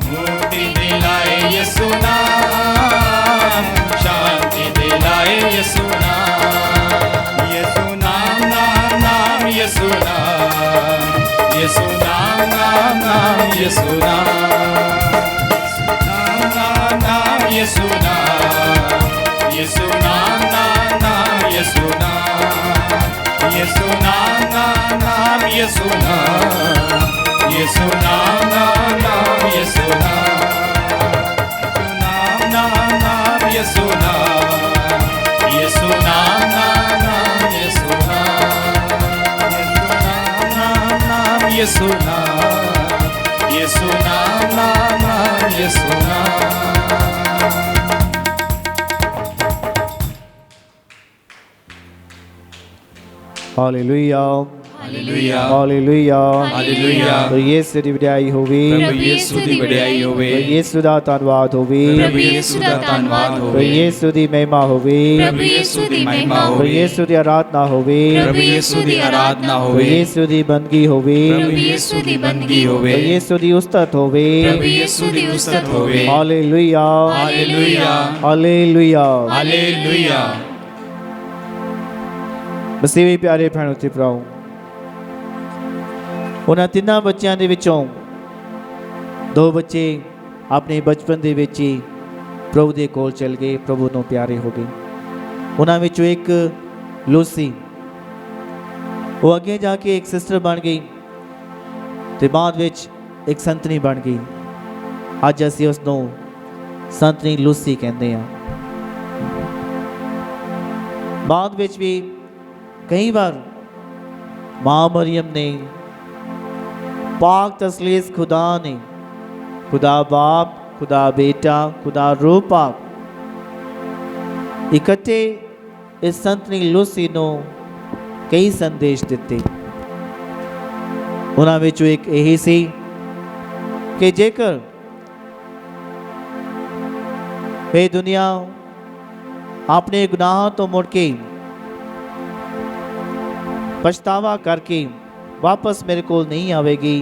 मुक्ति दिलाए यीशु नाम, शांति दिलाए यीशु नाम। यीशु नाम नाम नाम यीशु नाम। यीशु नाम नाम नाम यीशु नाम। नाम नाम नाम यीशु नाम। यीशु नाम नाम नाम यीशु नाम। यीशु नाम नाम नाम यीशु नाम। यीशु नाम नाम नाम यीशु नाम। नाम नाम नाम यीशु नाम। यीशु नाम नाम नाम यीशु नाम। यीशु नाम, यीशु नाम नाम नाम यीशु नाम। Hallelujah hallelujah hallelujah hallelujah. तो यीशु दी वडियाई होवे, प्रभु यीशु दी वडियाई होवे, तो यीशु दा धन्नवाद होवे, प्रभु यीशु दा धन्नवाद तो होवे, यीशु दी महिमा होवे, प्रभु यीशु दी महिमा तो होवे, यीशु दी आराधना होवे, प्रभु यीशु दी आराधना तो होवे, यीशु दी बंदगी होवे, प्रभु यीशु दी बंदगी तो होवे, यीशु दी उस्तत होवे। प्रभु यीशु दी उस्तत होवे। Hallelujah hallelujah hallelujah. हालेलुया। मसीह ਦੇ ਪਿਆਰੇ ਭੈਣੋ ਤੇ ਭਰਾਓ, ਉਹਨਾਂ ਤਿੰਨਾਂ ਬੱਚਿਆਂ ਦੇ ਵਿੱਚੋਂ ਦੋ ਬੱਚੇ ਆਪਣੇ ਬਚਪਨ ਦੇ ਵਿੱਚ ਹੀ ਪ੍ਰਭੂ ਦੇ ਕੋਲ ਚਲ ਗਏ, ਪ੍ਰਭੂ ਨੂੰ ਪਿਆਰੇ ਹੋ ਗਏ। ਉਹਨਾਂ ਵਿੱਚੋਂ ਇੱਕ ਲੂਸੀ, ਉਹ ਅੱਗੇ ਜਾ ਕੇ ਇੱਕ ਸਿਸਟਰ ਬਣ ਗਈ ਤੇ ਬਾਅਦ ਵਿੱਚ ਇੱਕ ਸੰਤਨੀ ਬਣ ਗਈ। ਅੱਜ ਅਸੀਂ ਉਸ ਨੂੰ ਸੰਤਨੀ ਲੂਸੀ ਕਹਿੰਦੇ ਹਾਂ। ਬਾਅਦ ਵਿੱਚ ਵੀ कई बार माँ मरियम ने, पाक तसलीस खुदा ने, खुदा बाप, खुदा बेटा, खुदा रूह पाक इकट्ठे इस संतनी लूसी ਨੂੰ कई संदेश ਦਿੱਤੇ। ਉਹਨਾਂ ਵਿੱਚੋਂ ਇੱਕ ਇਹ ਸੀ ਕਿ ਜੇਕਰ ਇਹ ਦੁਨੀਆ ਆਪਣੇ ਗੁਨਾਹਾਂ ਤੋਂ ਮੁੜ ਕੇ पछतावा करके वापस मेरे को नहीं आवेगी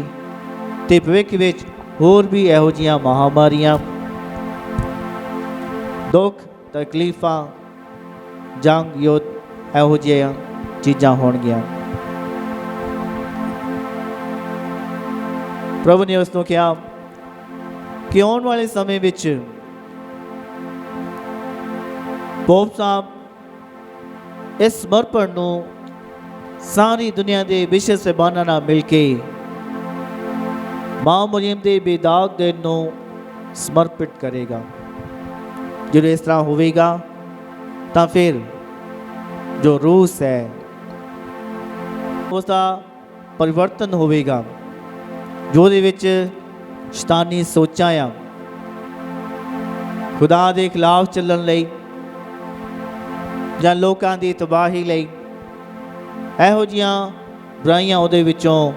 तो भविष्य ਵਿੱਚ होर भी ਇਹੋ ਜਿਹੀਆਂ महामारियां, दुख, तकलीफां, जंग, युद्ध ਇਹੋ ਜਿਹੀਆਂ ਚੀਜ਼ਾਂ ਹੋਣਗੀਆਂ। ਪ੍ਰਭੂ ਨੇ ਉਸ ਨੂੰ ਕਿਹਾ ਕਿ ਆਉਣ ਵਾਲੇ ਸਮੇਂ ਵਿੱਚ ਪੋਪ ਸਾਹਿਬ ਇਸ ਸਮਰਪਣ ਨੂੰ ਸਾਰੀ ਦੁਨੀਆ ਦੇ ਵਿਸ਼ੇ ਸਹਿਬਾਨਾਂ ਨਾਲ ਮਿਲ ਕੇ ਮਾਂ ਮਰੀਮ ਦੇ ਬੇਦਾਗ ਦਿਨ ਨੂੰ ਸਮਰਪਿਤ ਕਰੇਗਾ। ਜਦੋਂ ਇਸ ਤਰ੍ਹਾਂ ਹੋਵੇਗਾ ਤਾਂ ਫਿਰ ਜੋ ਰੂਸ ਹੈ ਉਸ ਦਾ ਪਰਿਵਰਤਨ ਹੋਵੇਗਾ, ਜੋ ਉਹਦੇ ਵਿੱਚ ਸ਼ੈਤਾਨੀ ਸੋਚਾਂ ਆ ਖੁਦਾ ਦੇ ਖਿਲਾਫ ਚੱਲਣ ਲਈ ਜਾਂ ਲੋਕਾਂ ਦੀ ਤਬਾਹੀ ਲਈ, ਇਹੋ ਜਿਹੀਆਂ ਬੁਰਾਈਆਂ ਉਹਦੇ ਵਿੱਚੋਂ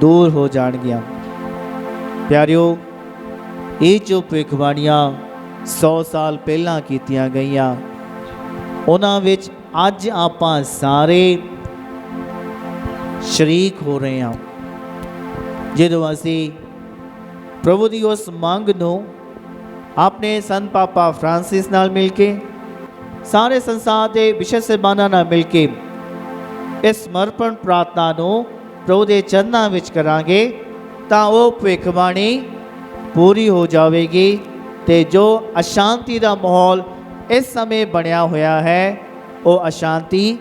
ਦੂਰ ਹੋ ਜਾਣਗੀਆਂ। ਪਿਆਰਿਓ, ਇਹ ਜੋ ਭਵਿੱਖਬਾਣੀਆਂ 100 ਸਾਲ ਪਹਿਲਾਂ ਕੀਤੀਆਂ ਗਈਆਂ, ਉਹਨਾਂ ਵਿੱਚ ਅੱਜ ਆਪਾਂ ਸਾਰੇ ਸ਼ਰੀਕ ਹੋ ਰਹੇ ਹਾਂ। ਜਦੋਂ ਅਸੀਂ ਪ੍ਰਭੂ ਦੀ ਉਸ ਮੰਗ ਨੂੰ ਆਪਣੇ ਸੰਤ ਪਾਪਾ ਫਰਾਂਸਿਸ ਨਾਲ ਮਿਲ ਕੇ, ਸਾਰੇ ਸੰਸਾਰ ਦੇ ਵਿਸ਼ੇ ਸਹਿਬਾਨਾਂ ਨਾਲ ਮਿਲ ਕੇ ਇਸ ਸਮਰਪਣ ਪ੍ਰਾਰਥਨਾ ਨੂੰ ਪ੍ਰਭੂ ਦੇ ਚਰਨਾਂ ਵਿੱਚ ਕਰਾਂਗੇ ਤਾਂ ਉਹ ਭਵਿੱਖਬਾਣੀ ਪੂਰੀ ਹੋ ਜਾਵੇਗੀ ਤੇ ਜੋ ਅਸ਼ਾਂਤੀ ਦਾ ਮਾਹੌਲ ਇਸ ਸਮੇਂ ਬਣਿਆ ਹੋਇਆ ਹੈ, ਉਹ ਅਸ਼ਾਂਤੀ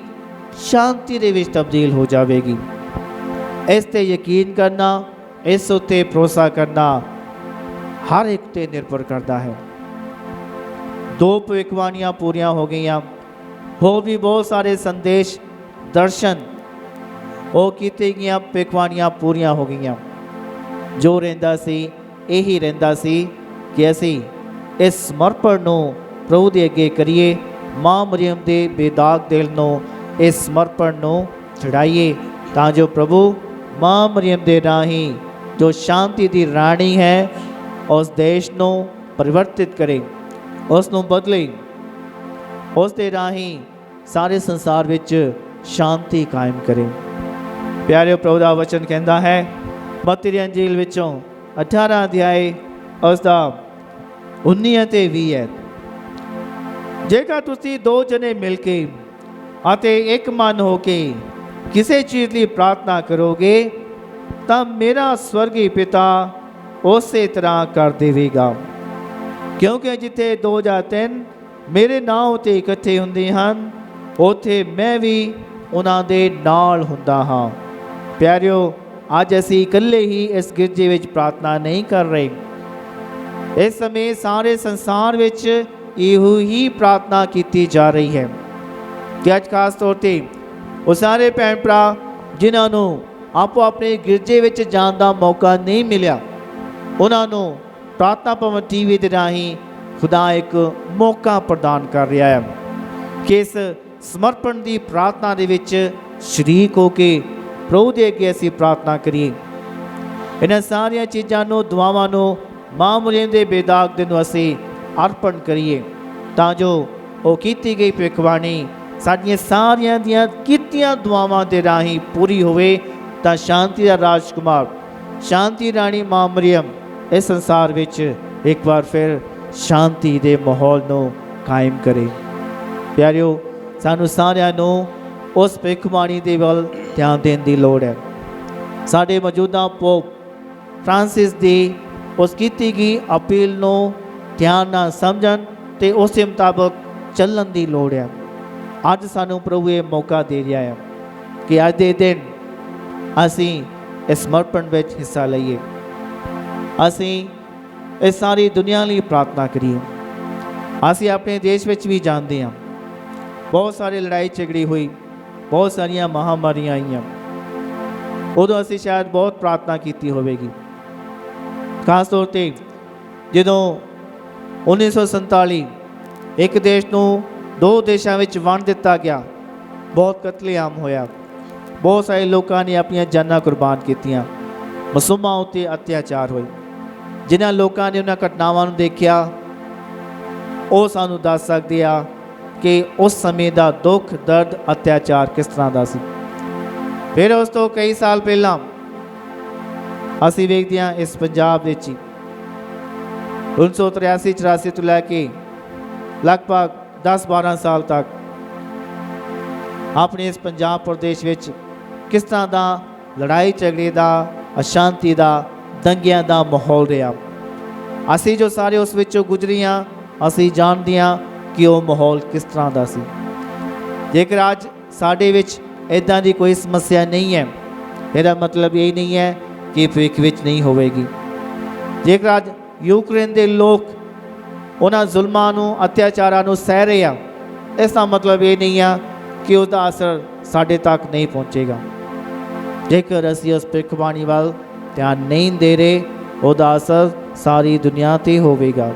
ਸ਼ਾਂਤੀ ਦੇ ਵਿੱਚ ਤਬਦੀਲ ਹੋ ਜਾਵੇਗੀ। ਇਸ ਤੇ ਯਕੀਨ ਕਰਨਾ, ਇਸ ਉੱਤੇ ਭਰੋਸਾ ਕਰਨਾ ਹਰ ਇੱਕ ਤੇ ਨਿਰਭਰ ਕਰਦਾ ਹੈ। 2 ਭਵਿੱਖਬਾਣੀਆਂ ਪੂਰੀਆਂ ਹੋ ਗਈਆਂ, ਹੋਰ ਵੀ ਬਹੁਤ ਸਾਰੇ ਸੰਦੇਸ਼ ਦਰਸ਼ਨ ਉਹ ਕੀਤੇ ਗਈਆਂ ਭਵਿੱਖਬਾਣੀਆਂ ਪੂਰੀਆਂ ਹੋ ਗਈਆਂ। ਜੋ ਰਹਿੰਦਾ ਸੀ ਇਹੀ ਰਹਿੰਦਾ ਸੀ ਕਿ ਅਸੀਂ ਇਸ ਸਮਰਪਣ ਨੂੰ ਪ੍ਰਭੂ ਦੇ ਅੱਗੇ ਕਰੀਏ, ਮਾਂ ਮਰੀਮ ਦੇ ਬੇਦਾਗ ਦਿਲ ਨੂੰ ਇਸ ਸਮਰਪਣ ਨੂੰ ਚੜਾਈਏ ਤਾਂ ਜੋ ਪ੍ਰਭੂ ਮਾਂ ਮਰੀਮ ਦੇ ਰਾਹੀਂ ਜੋ ਸ਼ਾਂਤੀ ਦੀ ਰਾਣੀ ਹੈ ਉਸ ਦੇਸ਼ ਨੂੰ ਪਰਿਵਰਤਿਤ ਕਰੇ, ਉਸ ਨੂੰ ਬਦਲੇ, ਉਸ ਦੇ ਰਾਹੀਂ ਸਾਰੇ ਸੰਸਾਰ ਵਿੱਚ ਸ਼ਾਂਤੀ ਕਾਇਮ ਕਰੇ। ਪਿਆਰਿਓ, ਪ੍ਰਭੂ ਦਾ ਵਚਨ ਕਹਿੰਦਾ ਹੈ ਮਤੀ ਦੀ ਅੰਜੀਲ ਵਿੱਚੋਂ 18 ਅਧਿਆਏ ਉਸ ਦਾ 19 ਅਤੇ 20 ਹੈ, ਜੇਕਰ ਤੁਸੀਂ 2 ਜਣੇ ਮਿਲ ਕੇ ਅਤੇ ਇੱਕ ਮਨ ਹੋ ਕੇ ਕਿਸੇ ਚੀਜ਼ ਲਈ ਪ੍ਰਾਰਥਨਾ ਕਰੋਗੇ ਤਾਂ ਮੇਰਾ ਸਵਰਗੀ ਪਿਤਾ ਉਸੇ ਤਰ੍ਹਾਂ ਕਰ ਦੇਵੇਗਾ। ਕਿਉਂਕਿ ਜਿੱਥੇ 2 ਜਾਂ 3 ਮੇਰੇ ਨਾਂ ਉੱਤੇ ਇਕੱਠੇ ਹੁੰਦੇ ਹਨ, ਉੱਥੇ ਮੈਂ ਵੀ ਉਹਨਾਂ ਦੇ ਨਾਲ ਹੁੰਦਾ ਹਾਂ। ਪਿਆਰਿਓ, ਅੱਜ ਅਸੀਂ ਇਕੱਲੇ ਹੀ ਇਸ ਗਿਰਜੇ ਵਿੱਚ ਪ੍ਰਾਰਥਨਾ ਨਹੀਂ ਕਰ ਰਹੇ। ਇਸ ਸਮੇਂ ਸਾਰੇ ਸੰਸਾਰ ਵਿੱਚ ਇਹੋ ਹੀ ਪ੍ਰਾਰਥਨਾ ਕੀਤੀ ਜਾ ਰਹੀ ਹੈ ਕਿ ਅੱਜ ਖਾਸ ਤੌਰ 'ਤੇ ਉਹ ਸਾਰੇ ਭੈਣ ਭਰਾ ਜਿਨ੍ਹਾਂ ਨੂੰ ਆਪੋ ਆਪਣੇ ਗਿਰਜੇ ਵਿੱਚ ਜਾਣ ਦਾ ਮੌਕਾ ਨਹੀਂ ਮਿਲਿਆ, ਉਹਨਾਂ ਨੂੰ ਪ੍ਰਾਰਥਨਾ ਭਵਨ TV ਦੇ ਰਾਹੀਂ ਖੁਦਾ ਇੱਕ ਮੌਕਾ ਪ੍ਰਦਾਨ ਕਰ ਰਿਹਾ ਹੈ ਕਿ ਇਸ ਸਮਰਪਣ ਦੀ ਪ੍ਰਾਰਥਨਾ ਦੇ ਵਿੱਚ ਸ਼ਰੀਕ ਹੋ ਕੇ ਪ੍ਰਭੂ ਦੇ ਅੱਗੇ ਅਸੀਂ ਪ੍ਰਾਰਥਨਾ ਕਰੀਏ। ਇਹਨਾਂ ਸਾਰੀਆਂ ਚੀਜ਼ਾਂ ਨੂੰ, ਦੁਆਵਾਂ ਨੂੰ ਮਾਂ ਮਰੀਮ ਦੇ ਬੇਦਾਗ ਦਿਨ ਨੂੰ ਅਸੀਂ ਅਰਪਣ ਕਰੀਏ ਤਾਂ ਜੋ ਉਹ ਕੀਤੀ ਗਈ ਭਵਿੱਖਬਾਣੀ ਸਾਡੀਆਂ ਸਾਰੀਆਂ ਦੀਆਂ ਕੀਤੀਆਂ ਦੁਆਵਾਂ ਦੇ ਰਾਹੀਂ ਪੂਰੀ ਹੋਵੇ ਤਾਂ ਸ਼ਾਂਤੀ ਦਾ ਰਾਜਕੁਮਾਰ, ਸ਼ਾਂਤੀ ਰਾਣੀ ਮਾਂ ਮਰੀਮ ਇਸ ਸੰਸਾਰ ਵਿੱਚ ਇੱਕ ਵਾਰ ਫਿਰ ਸ਼ਾਂਤੀ ਦੇ ਮਾਹੌਲ ਨੂੰ ਕਾਇਮ ਕਰੇ। ਪਿਆਰਿਓ, ਸਾਨੂੰ ਸਾਰਿਆਂ ਨੂੰ ਉਸ ਭਵਿੱਖਬਾਣੀ ਦੇ ਵੱਲ ਧਿਆਨ ਦੇਣ ਦੀ ਲੋੜ ਹੈ। ਸਾਡੇ ਮੌਜੂਦਾ ਪੋਪ ਫਰਾਂਸਿਸ ਦੀ ਉਸ ਕੀਤੀ ਗਈ ਅਪੀਲ ਨੂੰ ਧਿਆਨ ਨਾਲ ਸਮਝਣ ਅਤੇ ਉਸ ਦੇ ਮੁਤਾਬਕ ਚੱਲਣ ਦੀ ਲੋੜ ਹੈ। ਅੱਜ ਸਾਨੂੰ ਪ੍ਰਭੂ ਇਹ ਮੌਕਾ ਦੇ ਰਿਹਾ ਹੈ ਕਿ ਅੱਜ ਦੇ ਦਿਨ ਅਸੀਂ ਇਸ ਸਮਰਪਣ ਵਿੱਚ ਹਿੱਸਾ ਲਈਏ, ਅਸੀਂ ਇਸ ਸਾਰੀ ਦੁਨੀਆ ਲਈ ਪ੍ਰਾਰਥਨਾ ਕਰੀਏ। ਅਸੀਂ ਆਪਣੇ ਦੇਸ਼ ਵਿੱਚ ਵੀ ਜਾਣਦੇ ਹਾਂ ਬਹੁਤ ਸਾਰੇ ਲੜਾਈ ਝਗੜੀ ਹੋਈ, ਬਹੁਤ ਸਾਰੀਆਂ ਮਹਾਂਮਾਰੀਆਂ ਆਈਆਂ, ਉਦੋਂ ਅਸੀਂ ਸ਼ਾਇਦ ਬਹੁਤ ਪ੍ਰਾਰਥਨਾ ਕੀਤੀ ਹੋਵੇਗੀ। ਖਾਸ ਤੌਰ 'ਤੇ ਜਦੋਂ 1947 ਇੱਕ ਦੇਸ਼ ਨੂੰ 2 ਦੇਸ਼ਾਂ ਵਿੱਚ ਵੰਡ ਦਿੱਤਾ ਗਿਆ, ਬਹੁਤ ਕਤਲੇਆਮ ਹੋਇਆ, ਬਹੁਤ ਸਾਰੇ ਲੋਕਾਂ ਨੇ ਆਪਣੀਆਂ ਜਾਨਾਂ ਕੁਰਬਾਨ ਕੀਤੀਆਂ, ਮਾਸੂਮਾਂ ਉੱਤੇ ਅਤਿਆਚਾਰ ਹੋਏ। ਜਿਨ੍ਹਾਂ ਲੋਕਾਂ ਨੇ ਉਹਨਾਂ ਘਟਨਾਵਾਂ ਨੂੰ ਦੇਖਿਆ ਉਹ ਸਾਨੂੰ ਦੱਸ ਸਕਦੇ ਆ ਕਿ ਉਸ ਸਮੇਂ ਦਾ ਦੁੱਖ, ਦਰਦ, ਅਤਿਆਚਾਰ ਕਿਸ ਤਰ੍ਹਾਂ ਦਾ ਸੀ। ਫਿਰ ਉਸ ਤੋਂ ਕਈ ਸਾਲ ਪਹਿਲਾਂ ਅਸੀਂ ਵੇਖਦੇ ਹਾਂ ਇਸ ਪੰਜਾਬ ਵਿੱਚ 1983-84 ਤੋਂ ਲੈ ਕੇ ਲਗਭਗ 10-12 ਸਾਲ ਤੱਕ ਆਪਣੇ ਇਸ ਪੰਜਾਬ ਪ੍ਰਦੇਸ਼ ਵਿੱਚ ਕਿਸ ਤਰ੍ਹਾਂ ਦਾ ਲੜਾਈ ਝਗੜੇ ਦਾ, ਅਸ਼ਾਂਤੀ ਦਾ ਦੰਗਿਆਂ ਦਾ ਮਾਹੌਲ ਰਿਹਾ। ਅਸੀਂ ਜੋ ਸਾਰੇ ਉਸ ਵਿੱਚੋਂ ਗੁਜ਼ਰੇ ਹਾਂ, ਅਸੀਂ ਜਾਣਦੇ ਹਾਂ ਕਿ ਉਹ ਮਾਹੌਲ ਕਿਸ ਤਰ੍ਹਾਂ ਦਾ ਸੀ। ਜੇਕਰ ਅੱਜ ਸਾਡੇ ਵਿੱਚ ਇੱਦਾਂ ਦੀ ਕੋਈ ਸਮੱਸਿਆ ਨਹੀਂ ਹੈ, ਇਹਦਾ ਮਤਲਬ ਇਹ ਨਹੀਂ ਹੈ ਕਿ ਭਵਿੱਖ ਵਿੱਚ ਨਹੀਂ ਹੋਵੇਗੀ। ਜੇਕਰ ਅੱਜ ਯੂਕਰੇਨ ਦੇ ਲੋਕ ਉਹਨਾਂ ਜ਼ੁਲਮਾਂ ਨੂੰ, ਅਤਿਆਚਾਰਾਂ ਨੂੰ ਸਹਿ ਰਹੇ ਆ, ਇਸ ਦਾ ਮਤਲਬ ਇਹ ਨਹੀਂ ਆ ਕਿ ਉਹਦਾ ਅਸਰ ਸਾਡੇ ਤੱਕ ਨਹੀਂ ਪਹੁੰਚੇਗਾ। ਜੇਕਰ ਅਸੀਂ ਉਸ ਭਵਿੱਖਬਾਣੀ ਵੱਲ ਧਿਆਨ ਨਹੀਂ ਦੇ ਰਹੇ, ਉਹਦਾ ਅਸਰ ਸਾਰੀ ਦੁਨੀਆ 'ਤੇ ਹੋਵੇਗਾ।